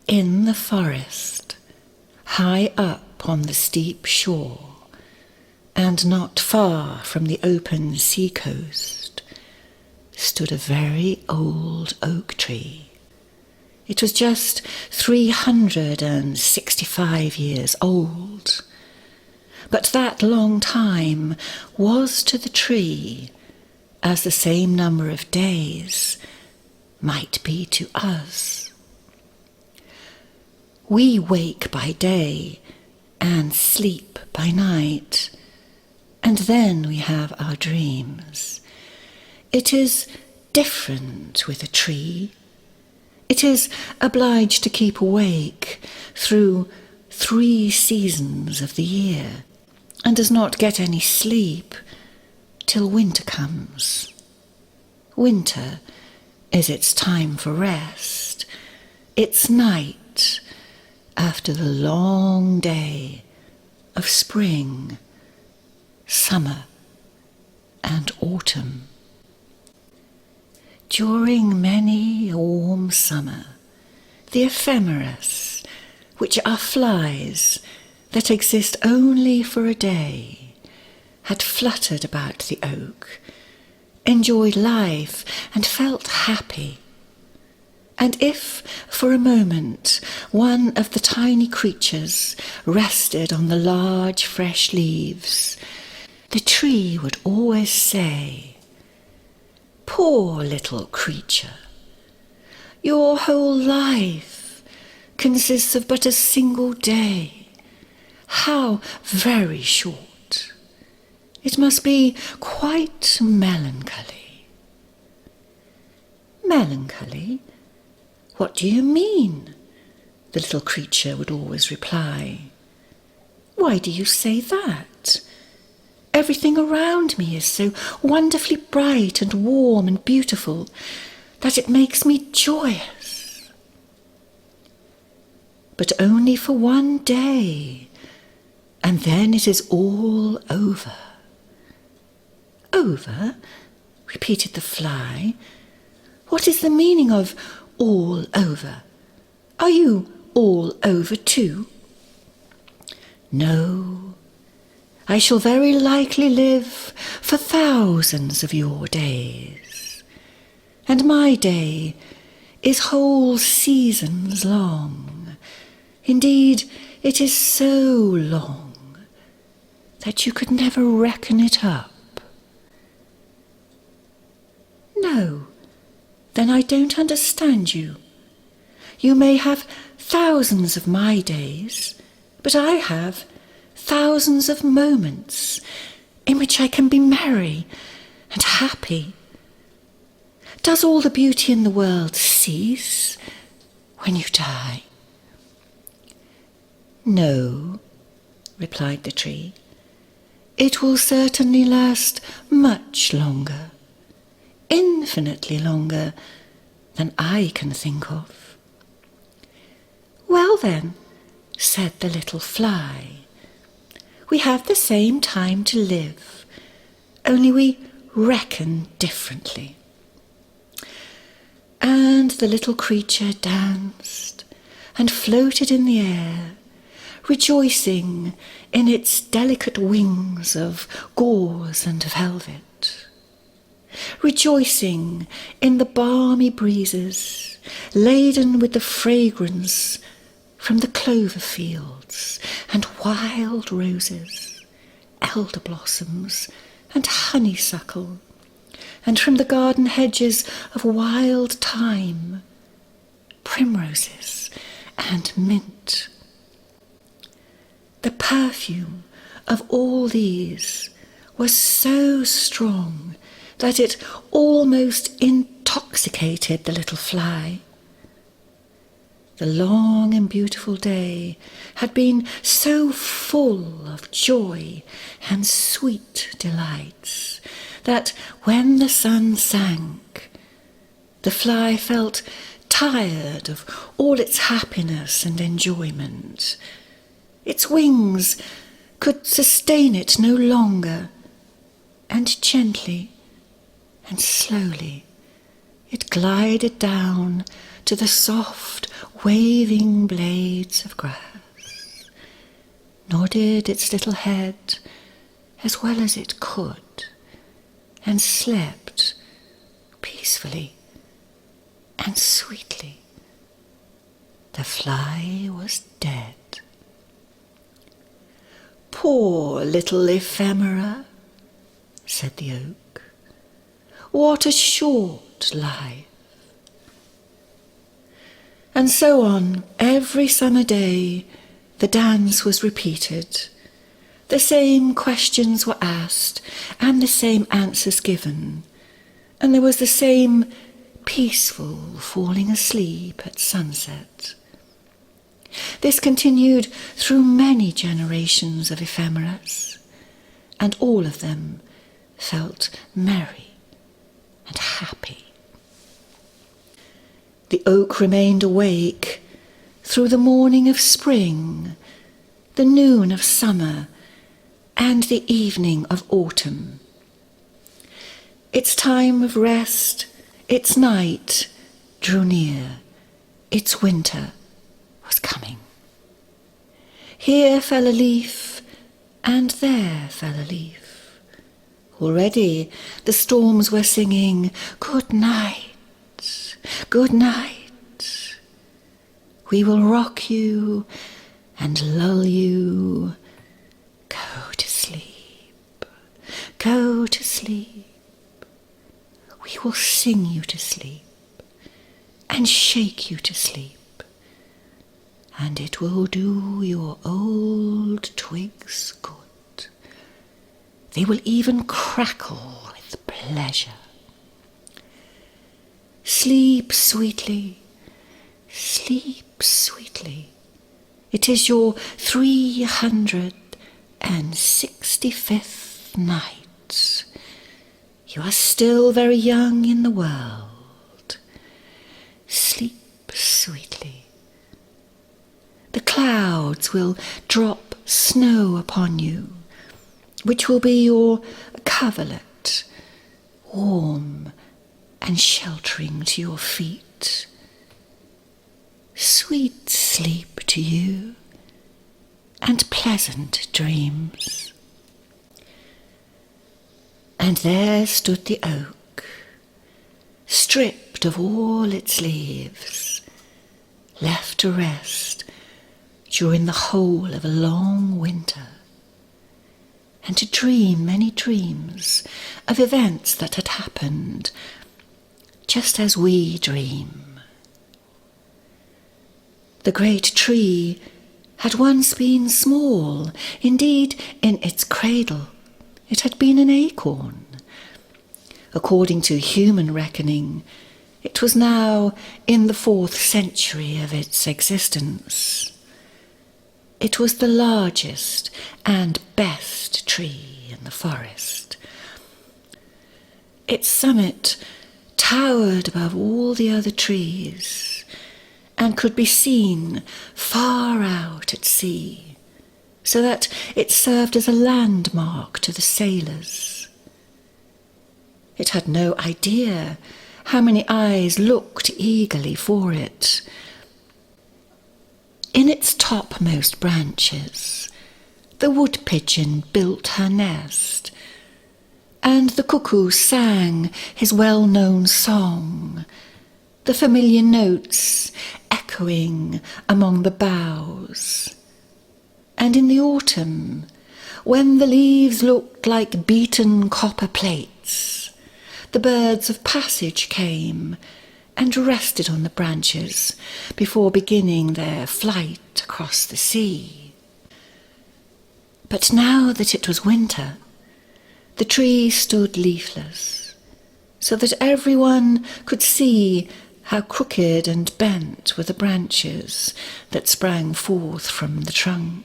In the forest, high up on the steep shore, and not far from the open sea-coast, stood a very old oak tree. It was just 365 years old, but that long time was to the tree as the same number of days might be to us. We wake by day and sleep by night, and then we have our dreams. It is different with a tree. It is obliged to keep awake through 3 seasons of the year, and does not get any sleep till winter comes. Winter is its time for rest, its night after the long day of spring, summer, and autumn. During many a warm summer, the ephemeras, which are flies that exist only for a day, had fluttered about the oak, enjoyed life, and felt happy. And if, for a moment, one of the tiny creatures rested on the large fresh leaves, the tree would always say, "Poor little creature, your whole life consists of but a single day. How very short! It must be quite melancholy." "Melancholy? What do you mean?" the little creature would always reply. "Why do you say that? Everything around me is so wonderfully bright and warm and beautiful that it makes me joyous." "But only for one day, and then it is all over." "Over?" repeated the fly. "What is the meaning of all over? Are you all over too?" "No, I shall very likely live for thousands of your days, and my day is whole seasons long. Indeed, it is so long that you could never reckon it up." "No, then I don't understand you. You may have thousands of my days, but I have thousands of moments in which I can be merry and happy. Does all the beauty in the world cease when you die?" "No," replied the tree. "It will certainly last much longer, infinitely longer than I can think of." "Well then," said the little fly, "we have the same time to live, only we reckon differently." And the little creature danced and floated in the air, rejoicing in its delicate wings of gauze and velvet, rejoicing in the balmy breezes laden with the fragrance from the clover fields and wild roses, elder blossoms and honeysuckle, and from the garden hedges of wild thyme, primroses and mint. The perfume of all these was so strong that it almost intoxicated the little fly. The long and beautiful day had been so full of joy and sweet delights that when the sun sank, the fly felt tired of all its happiness and enjoyment. Its wings could sustain it no longer, and gently and slowly it glided down to the soft, waving blades of grass, nodded its little head as well as it could, and slept peacefully and sweetly. The fly was dead. "Poor little ephemera," said the oak. "What a short life." And so on, every summer day, the dance was repeated. The same questions were asked, and the same answers given, and there was the same peaceful falling asleep at sunset. This continued through many generations of ephemeras, and all of them felt merry and happy. The oak remained awake through the morning of spring, the noon of summer, and the evening of autumn. Its time of rest, its night, drew near. Its winter was coming. Here fell a leaf, and there fell a leaf. Already the storms were singing, "Good night, good night. We will rock you and lull you. Go to sleep, go to sleep. We will sing you to sleep and shake you to sleep, and it will do your old twigs good. They will even crackle with pleasure. Sleep sweetly, sleep sweetly. It is your 365th night. You are still very young in the world. Sleep sweetly. The clouds will drop snow upon you, which will be your coverlet, warm and sheltering to your feet. Sweet sleep to you, and pleasant dreams." And there stood the oak, stripped of all its leaves, left to rest during the whole of a long winter, and to dream many dreams of events that had happened, just as we dream. The great tree had once been small. Indeed, in its cradle it had been an acorn. According to human reckoning, it was now in the 4th century of its existence. It was the largest and best tree in the forest. Its summit towered above all the other trees and could be seen far out at sea, so that it served as a landmark to the sailors. It had no idea how many eyes looked eagerly for it. In its topmost branches, the wood pigeon built her nest, and the cuckoo sang his well-known song, the familiar notes echoing among the boughs. And in the autumn, when the leaves looked like beaten copper plates, the birds of passage came and rested on the branches before beginning their flight across the sea. But now that it was winter, the tree stood leafless, so that everyone could see how crooked and bent were the branches that sprang forth from the trunk.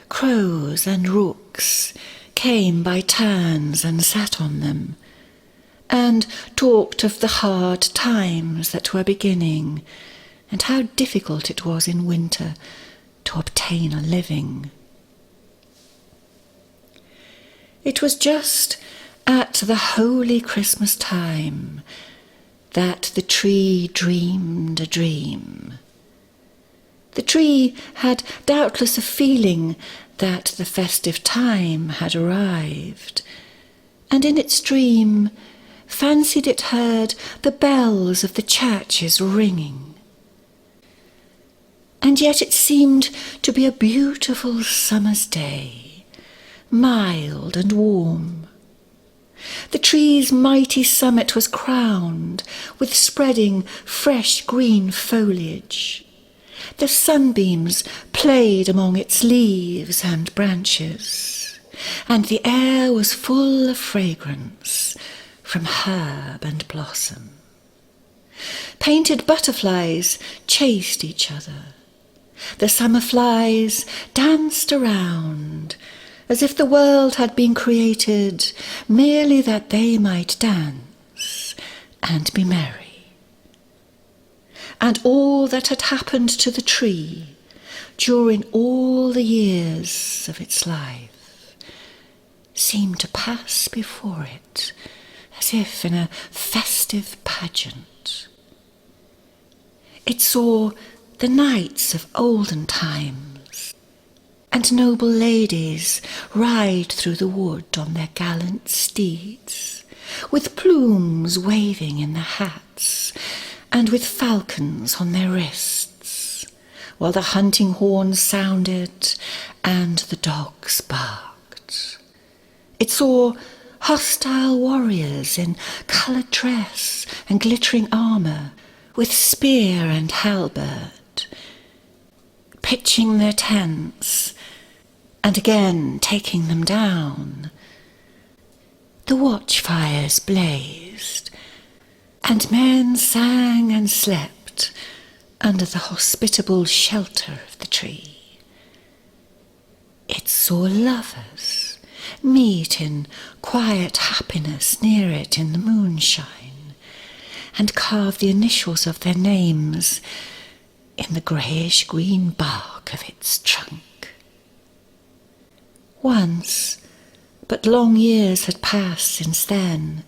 Crows and rooks came by turns and sat on them, and talked of the hard times that were beginning, and how difficult it was in winter to obtain a living. It was just at the holy Christmas time that the tree dreamed a dream. The tree had doubtless a feeling that the festive time had arrived, and in its dream fancied it heard the bells of the churches ringing. And yet it seemed to be a beautiful summer's day, mild and warm. The tree's mighty summit was crowned with spreading fresh green foliage. The sunbeams played among its leaves and branches, and the air was full of fragrance from herb and blossom. Painted butterflies chased each other. The summer flies danced around, as if the world had been created merely that they might dance and be merry. And all that had happened to the tree during all the years of its life seemed to pass before it as if in a festive pageant. It saw the knights of olden times and noble ladies ride through the wood on their gallant steeds, with plumes waving in their hats and with falcons on their wrists, while the hunting horns sounded and the dogs barked. It saw hostile warriors in coloured dress and glittering armour, with spear and halberd, pitching their tents and again taking them down. The watchfires blazed, and men sang and slept under the hospitable shelter of the tree. It saw lovers meet in quiet happiness near it in the moonshine, and carve the initials of their names in the greyish-green bark of its trunk. Once, but long years had passed since then,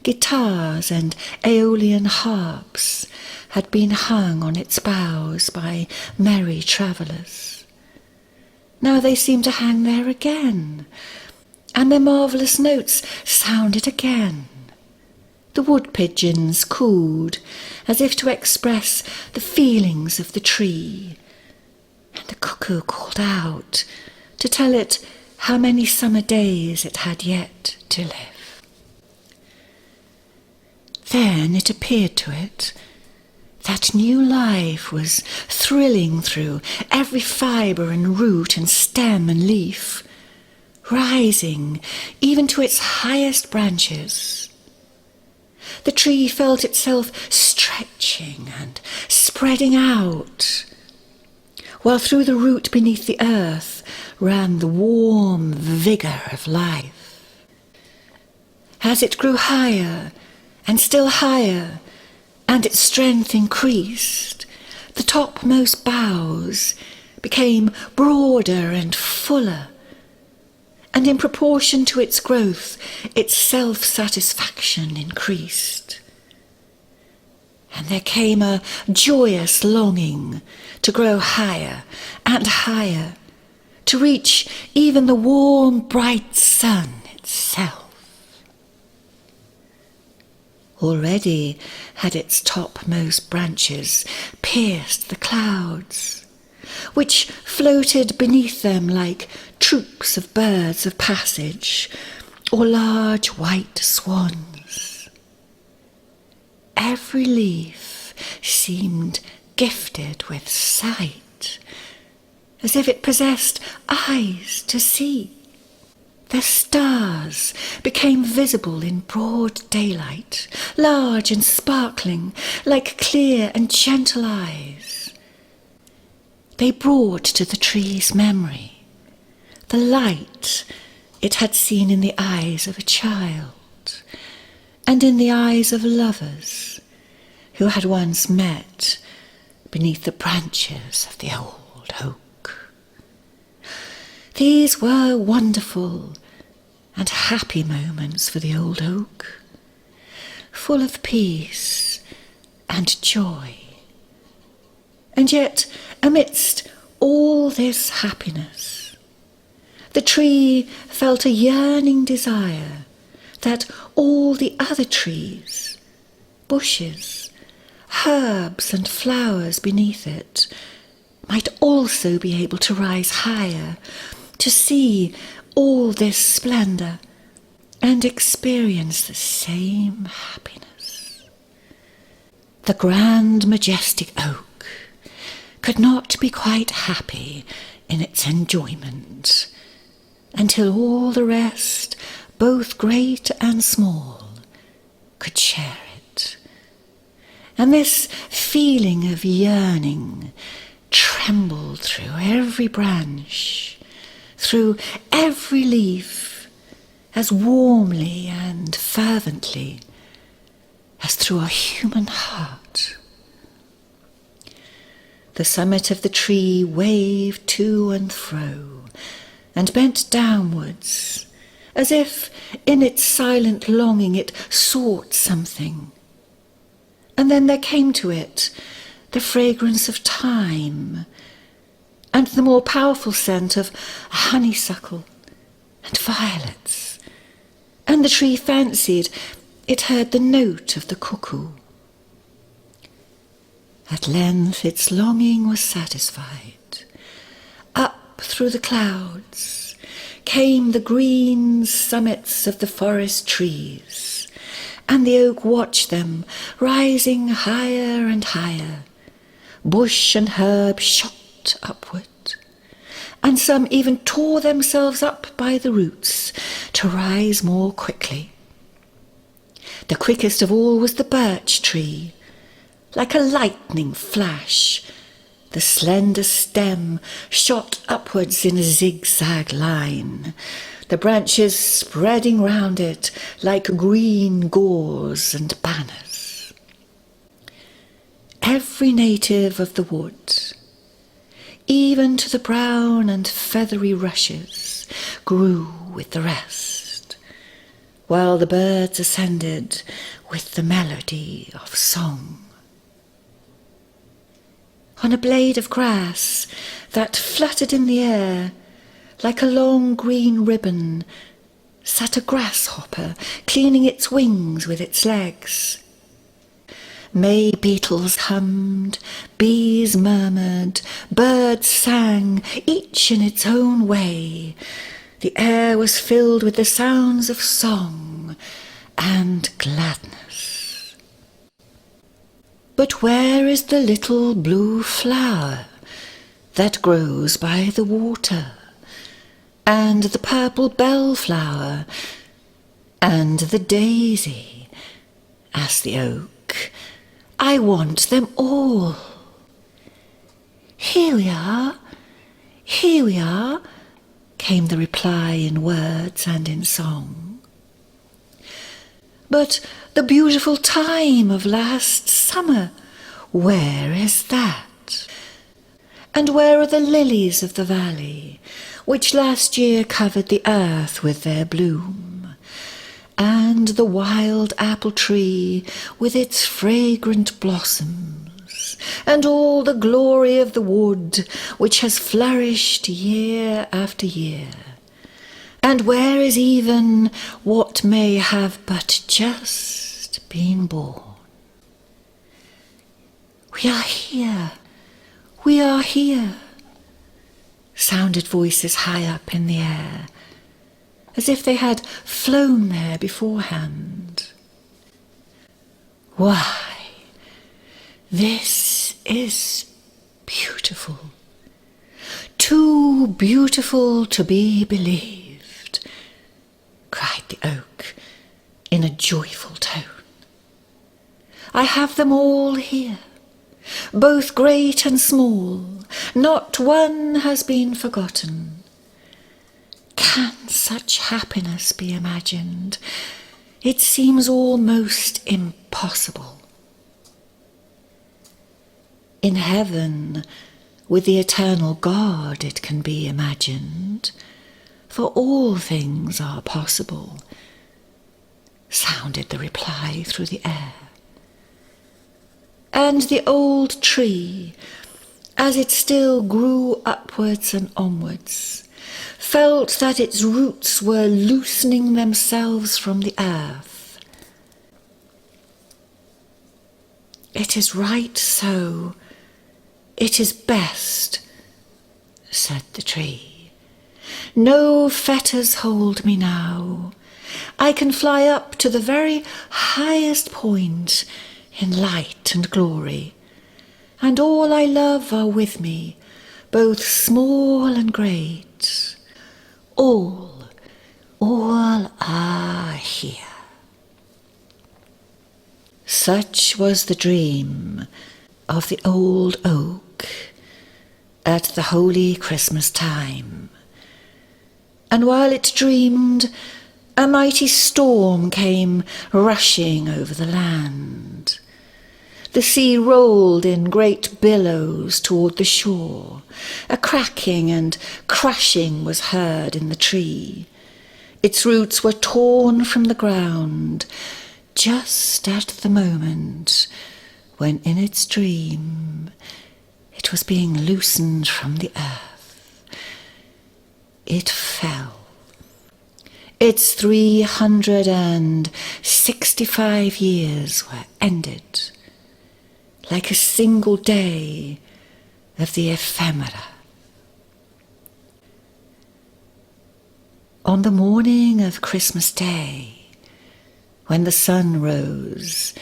guitars and aeolian harps had been hung on its boughs by merry travellers. Now they seemed to hang there again, and their marvellous notes sounded again. The wood-pigeons cooed as if to express the feelings of the tree, and the cuckoo called out to tell it how many summer days it had yet to live. Then it appeared to it that new life was thrilling through every fibre and root and stem and leaf, rising even to its highest branches. The tree felt itself stretching and spreading out, while through the root beneath the earth ran the warm vigour of life. As it grew higher and still higher, and its strength increased, the topmost boughs became broader and fuller, and in proportion to its growth, its self-satisfaction increased. And there came a joyous longing to grow higher and higher, to reach even the warm, bright sun itself. Already had its topmost branches pierced the clouds, which floated beneath them like troops of birds of passage or large white swans. Every leaf seemed gifted with sight, as if it possessed eyes to see. The stars became visible in broad daylight, large and sparkling, like clear and gentle eyes. They brought to the tree's memory the light it had seen in the eyes of a child, and in the eyes of lovers who had once met beneath the branches of the old oak. These were wonderful and happy moments for the old oak, full of peace and joy. And yet, amidst all this happiness, the tree felt a yearning desire that all the other trees, bushes, herbs and flowers beneath it might also be able to rise higher, to see all this splendour and experience the same happiness. The grand majestic oak could not be quite happy in its enjoyment until all the rest, both great and small, could share it. And this feeling of yearning trembled through every branch, through every leaf, as warmly and fervently as through a human heart. The summit of the tree waved to and fro, and bent downwards, as if in its silent longing it sought something. And then there came to it the fragrance of thyme, and the more powerful scent of honeysuckle and violets, and the tree fancied it heard the note of the cuckoo. At length its longing was satisfied. Up through the clouds came the green summits of the forest trees, and the oak watched them rising higher and higher. Bush and herb shot upward, and some even tore themselves up by the roots to rise more quickly. The quickest of all was the birch tree. Like a lightning flash, the slender stem shot upwards in a zigzag line, the branches spreading round it like green gauze and banners. Every native of the wood, even to the brown and feathery rushes, grew with the rest, while the birds ascended with the melody of song. On a blade of grass that fluttered in the air like a long green ribbon sat a grasshopper cleaning its wings with its legs. May beetles hummed, bees murmured, birds sang, each in its own way. The air was filled with the sounds of song and gladness. But where is the little blue flower that grows by the water, and the purple bellflower, and the daisy? Asked the oak. I want them all. Here we are, came the reply in words and in song. But the beautiful thyme of last summer, where is that? And where are the lilies of the valley, which last year covered the earth with their bloom? And the wild apple tree with its fragrant blossoms, and all the glory of the wood which has flourished year after year? And where is even what may have but just been born? We are here, sounded voices high up in the air, as if they had flown there beforehand. Why, this is beautiful, too beautiful to be believed, cried the oak in a joyful tone. I have them all here, both great and small, not one has been forgotten. Can such happiness be imagined? It seems almost impossible. In heaven, with the eternal God, it can be imagined, for all things are possible, sounded the reply through the air. and the old tree, as it still grew upwards and onwards, felt that its roots were loosening themselves from the earth. "It is right so. It is best," said the tree. "No fetters hold me now. I can fly up to the very highest point in light and glory, and all I love are with me, both small and great. All are here." Such was the dream of the old oak at the holy Christmas time. And while it dreamed, a mighty storm came rushing over the land. The sea rolled in great billows toward the shore. A cracking and crashing was heard in the tree. Its roots were torn from the ground, just at the moment when in its dream it was being loosened from the earth. It fell. Its 365 years were ended, like a single day of the ephemera. On the morning of Christmas Day, when the sun rose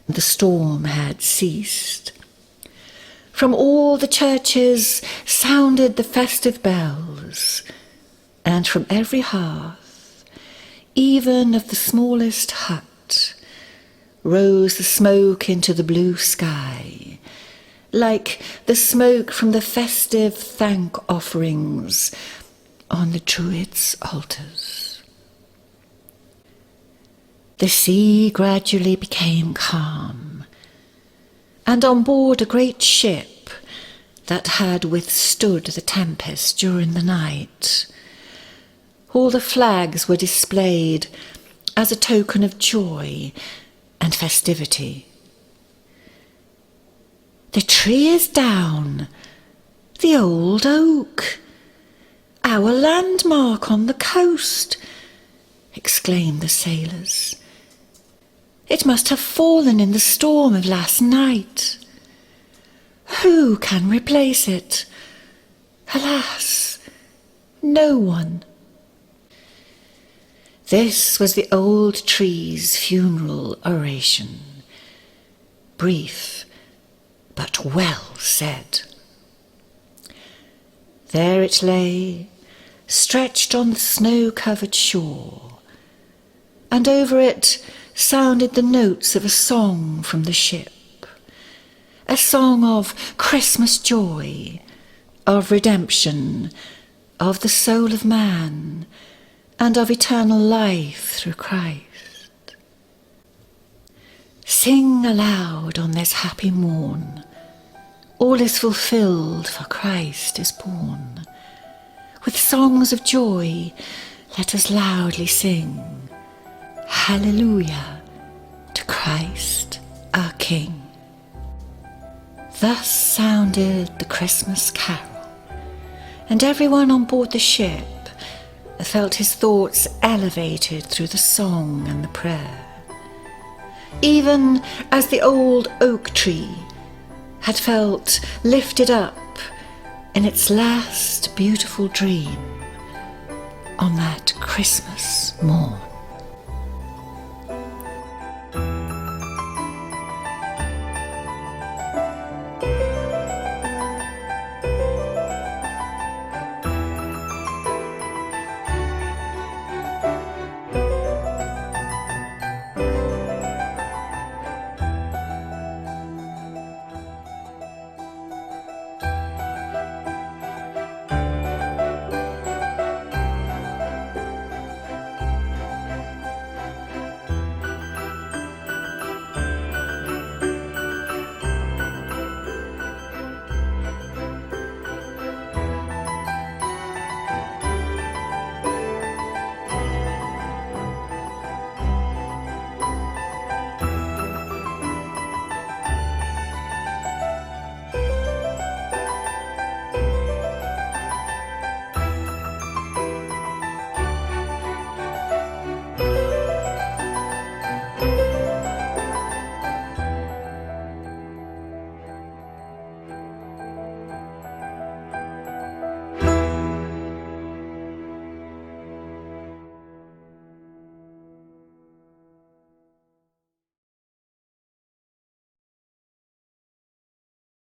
and the storm had ceased, from all the churches sounded the festive bells, and from every hearth, even of the smallest hut, rose the smoke into the blue sky, like the smoke from the festive thank offerings on the Druids' altars. The sea gradually became calm, and on board a great ship that had withstood the tempest during the night, all the flags were displayed as a token of joy and festivity. "The tree is down, the old oak, our landmark on the coast," exclaimed the sailors. "It must have fallen in the storm of last night. Who can replace it? Alas, no one." This was the old tree's funeral oration, brief but well said. There it lay, stretched on the snow-covered shore, and over it sounded the notes of a song from the ship, a song of Christmas joy, of redemption, of the soul of man, and of eternal life through Christ. Sing aloud on this happy morn, all is fulfilled, for Christ is born. With songs of joy let us loudly sing, Hallelujah to Christ our King. Thus sounded the Christmas carol, and everyone on board the ship felt his thoughts elevated through the song and the prayer, even as the old oak tree had felt lifted up in its last beautiful dream on that Christmas morn.